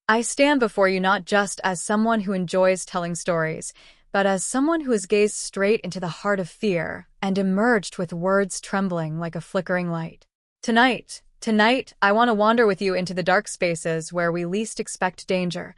I stand before you not just as someone who enjoys telling stories, but as someone who has gazed straight into the heart of fear and emerged with words trembling like a flickering light. Tonight, I want to wander with you into the dark spaces where we least expect danger.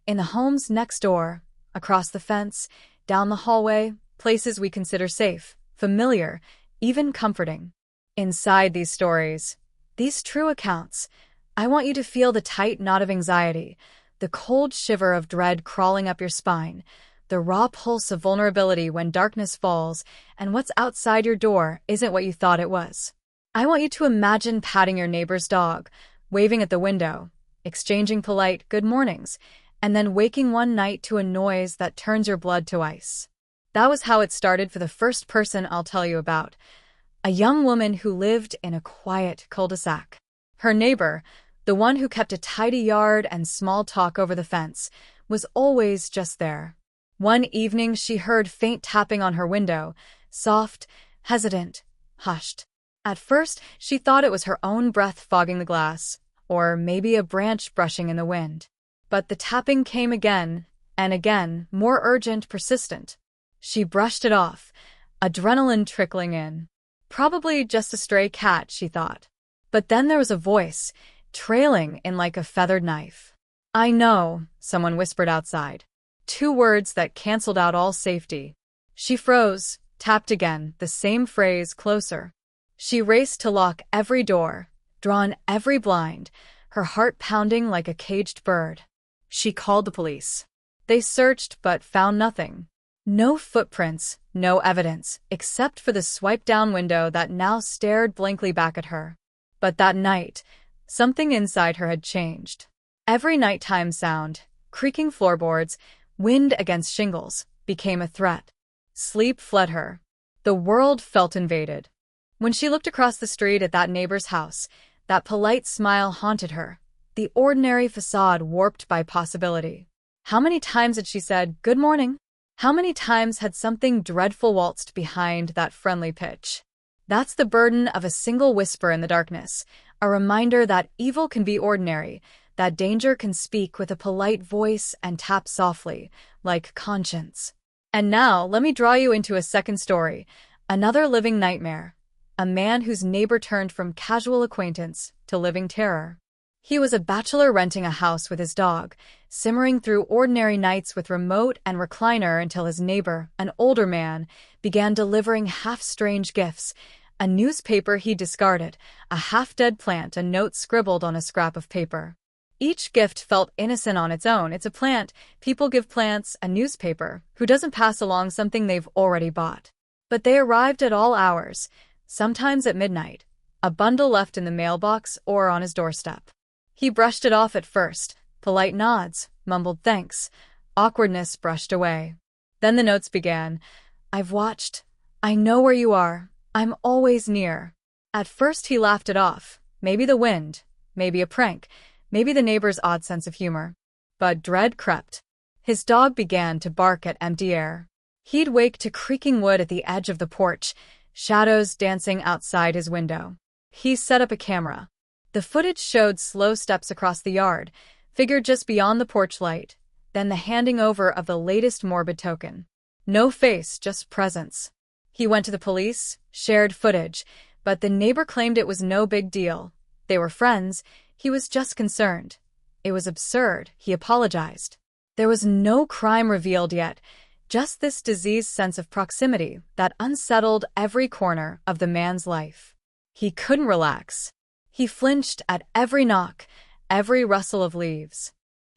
In the homes next door, across the fence, down the hallway, places we consider safe, familiar, even comforting. Inside these stories, these true accounts, I want you to feel the tight knot of anxiety, the cold shiver of dread crawling up your spine, the raw pulse of vulnerability when darkness falls and what's outside your door isn't what you thought it was. I want you to imagine patting your neighbor's dog, waving at the window, exchanging polite good mornings, and then waking one night to a noise that turns your blood to ice. That was how it started for the first person I'll tell you about, a young woman who lived in a quiet cul-de-sac. Her neighbor, the one who kept a tidy yard and small talk over the fence, was always just there. One evening she heard faint tapping on her window, soft, hesitant, hushed. At first, she thought it was her own breath fogging the glass, or maybe a branch brushing in the wind. But the tapping came again, and again, more urgent, persistent. She brushed it off, adrenaline trickling in. Probably just a stray cat, she thought. But then there was a voice, trailing in like a feathered knife. "I know," someone whispered outside. 2 words that canceled out all safety. She froze, tapped again, the same phrase, closer. She raced to lock every door, drawn every blind, her heart pounding like a caged bird. She called the police. They searched but found nothing. No footprints, no evidence, except for the swipe-down window that now stared blankly back at her. But that night, something inside her had changed. Every nighttime sound, creaking floorboards, wind against shingles, became a threat. Sleep fled her. The world felt invaded. When she looked across the street at that neighbor's house, that polite smile haunted her, the ordinary facade warped by possibility. How many times had she said, "Good morning"? How many times had something dreadful waltzed behind that friendly pitch? That's the burden of a single whisper in the darkness, a reminder that evil can be ordinary, that danger can speak with a polite voice and tap softly, like conscience. And now, let me draw you into a second story, another living nightmare. A man whose neighbor turned from casual acquaintance to living terror. He was a bachelor renting a house with his dog, simmering through ordinary nights with remote and recliner until his neighbor, an older man, began delivering half-strange gifts, a newspaper he discarded, a half-dead plant, a note scribbled on a scrap of paper. Each gift felt innocent on its own. It's a plant, people give plants, a newspaper, who doesn't pass along something they've already bought? But they arrived at all hours, sometimes at midnight, a bundle left in the mailbox or on his doorstep. He brushed it off at first, polite nods, mumbled thanks, awkwardness brushed away. Then the notes began. "I've watched. I know where you are. I'm always near." At first he laughed it off, maybe the wind, maybe a prank, maybe the neighbor's odd sense of humor. But dread crept. His dog began to bark at empty air. He'd wake to creaking wood at the edge of the porch, shadows dancing outside his window. He set up a camera. The footage showed slow steps across the yard, figure just beyond the porch light, then the handing over of the latest morbid token. No face, just presence. He went to the police, shared footage, but the neighbor claimed it was no big deal. They were friends, he was just concerned. It was absurd, he apologized. There was no crime revealed yet, just this diseased sense of proximity that unsettled every corner of the man's life. He couldn't relax. He flinched at every knock, every rustle of leaves.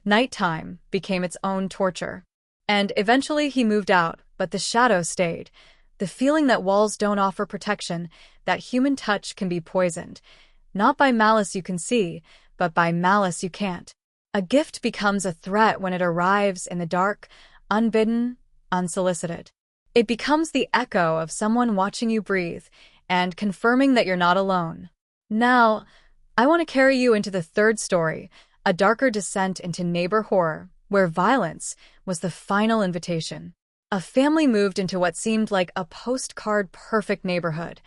Nighttime became its own torture. And eventually he moved out, but the shadow stayed. The feeling that walls don't offer protection, that human touch can be poisoned. Not by malice you can see, but by malice you can't. A gift becomes a threat when it arrives in the dark, unbidden, unsolicited. It becomes the echo of someone watching you breathe and confirming that you're not alone. Now, I want to carry you into the third story, a darker descent into neighbor horror, where violence was the final invitation. A family moved into what seemed like a postcard-perfect neighborhood.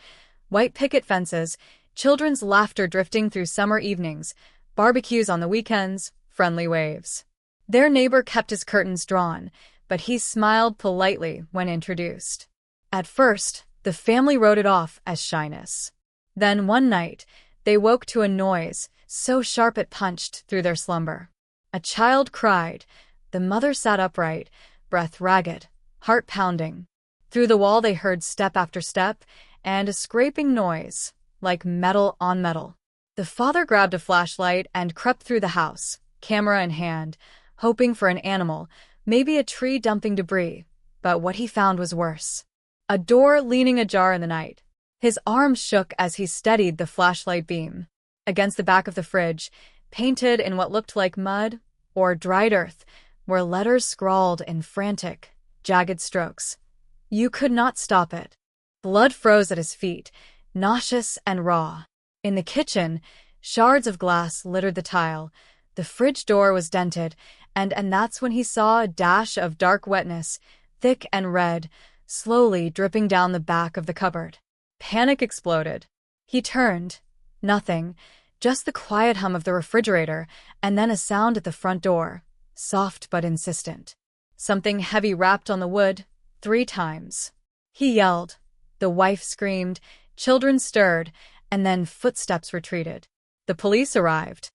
White picket fences, children's laughter drifting through summer evenings, barbecues on the weekends, friendly waves. Their neighbor kept his curtains drawn, but he smiled politely when introduced. At first, the family wrote it off as shyness. Then one night, they woke to a noise so sharp it punched through their slumber. A child cried. The mother sat upright, breath ragged, heart pounding. Through the wall they heard step after step, and a scraping noise, like metal on metal. The father grabbed a flashlight and crept through the house, camera in hand, hoping for an animal, maybe a tree dumping debris, but what he found was worse. A door leaning ajar in the night. His arms shook as he steadied the flashlight beam. Against the back of the fridge, painted in what looked like mud or dried earth, were letters scrawled in frantic, jagged strokes. You could not stop it. Blood froze at his feet, nauseous and raw. In the kitchen, shards of glass littered the tile. The fridge door was dented, and that's when he saw a dash of dark wetness, thick and red, slowly dripping down the back of the cupboard. Panic exploded. He turned. Nothing, just the quiet hum of the refrigerator, and then a sound at the front door, soft but insistent. Something heavy rapped on the wood 3 times. He yelled. The wife screamed, children stirred, and then footsteps retreated. The police arrived.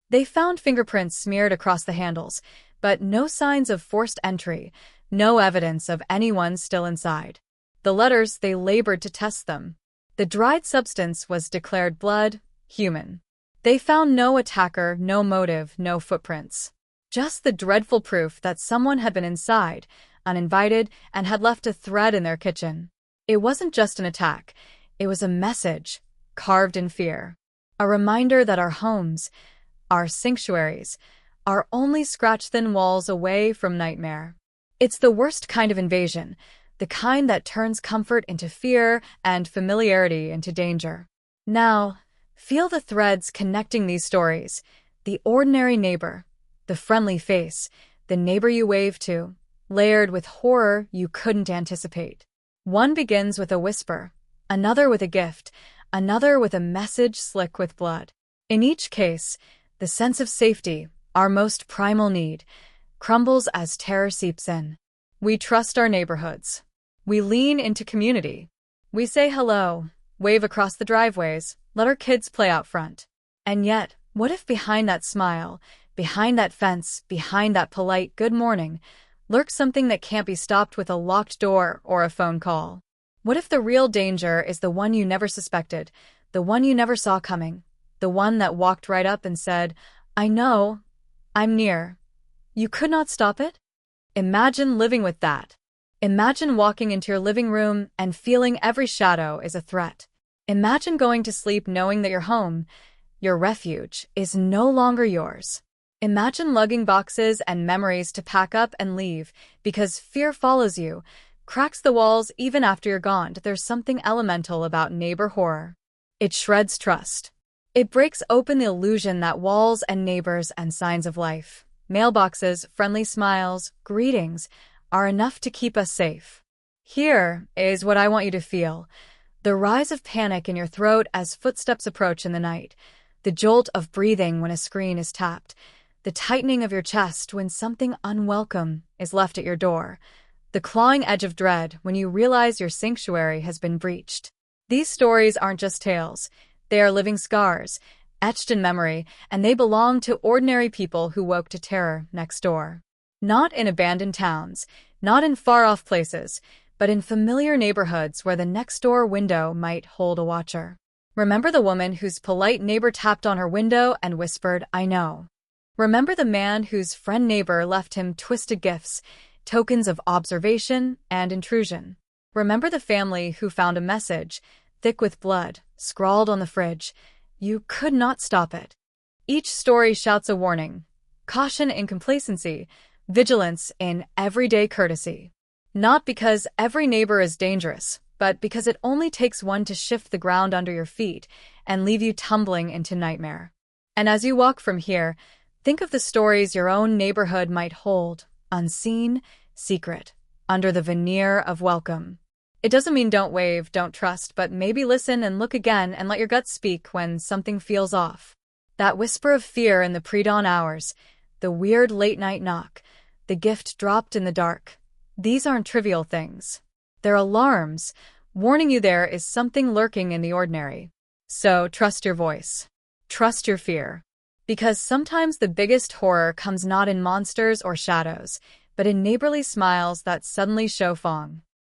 They found fingerprints smeared across the handles, but no signs of forced entry, no evidence of anyone still inside. The letters, they labored to test them. The dried substance was declared blood, human. They found no attacker, no motive, no footprints. Just the dreadful proof that someone had been inside, uninvited, and had left a thread in their kitchen. It wasn't just an attack. It was a message, carved in fear. A reminder that our homes, our sanctuaries, are only scratch-thin walls away from nightmare. It's the worst kind of invasion, the kind that turns comfort into fear and familiarity into danger. Now, feel the threads connecting these stories. The ordinary neighbor, the friendly face, the neighbor you wave to, layered with horror you couldn't anticipate. One begins with a whisper, another with a gift, another with a message slick with blood. In each case, the sense of safety, our most primal need, crumbles as terror seeps in. We trust our neighborhoods. We lean into community. We say hello, wave across the driveways, let our kids play out front. And yet, what if behind that smile, behind that fence, behind that polite good morning, lurks something that can't be stopped with a locked door or a phone call? What if the real danger is the one you never suspected, the one you never saw coming, the one that walked right up and said, I know, I'm near. You could not stop it? Imagine living with that. Imagine walking into your living room and feeling every shadow is a threat. Imagine going to sleep knowing that your home, your refuge, is no longer yours. Imagine lugging boxes and memories to pack up and leave because fear follows you, cracks the walls even after you're gone. There's something elemental about neighbor horror. It shreds trust. It breaks open the illusion that walls and neighbors and signs of life, mailboxes, friendly smiles, greetings, are enough to keep us safe. Here is what I want you to feel. The rise of panic in your throat as footsteps approach in the night, the jolt of breathing when a screen is tapped, the tightening of your chest when something unwelcome is left at your door, the clawing edge of dread when you realize your sanctuary has been breached. These stories aren't just tales. They are living scars, etched in memory, and they belong to ordinary people who woke to terror next door. Not in abandoned towns, not in far-off places, but in familiar neighborhoods where the next-door window might hold a watcher. Remember the woman whose polite neighbor tapped on her window and whispered, I know. Remember the man whose friend neighbor left him twisted gifts, tokens of observation and intrusion. Remember the family who found a message, thick with blood, scrawled on the fridge. You could not stop it. Each story shouts a warning, caution in complacency, vigilance in everyday courtesy. Not because every neighbor is dangerous, but because it only takes one to shift the ground under your feet and leave you tumbling into nightmare. And as you walk from here, think of the stories your own neighborhood might hold, unseen, secret, under the veneer of welcome. It doesn't mean don't wave, don't trust, but maybe listen and look again and let your gut speak when something feels off. That whisper of fear in the pre-dawn hours, the weird late-night knock, the gift dropped in the dark. These aren't trivial things. They're alarms, warning you there is something lurking in the ordinary. So trust your voice. Trust your fear. Because sometimes the biggest horror comes not in monsters or shadows, but in neighborly smiles that suddenly show Fong.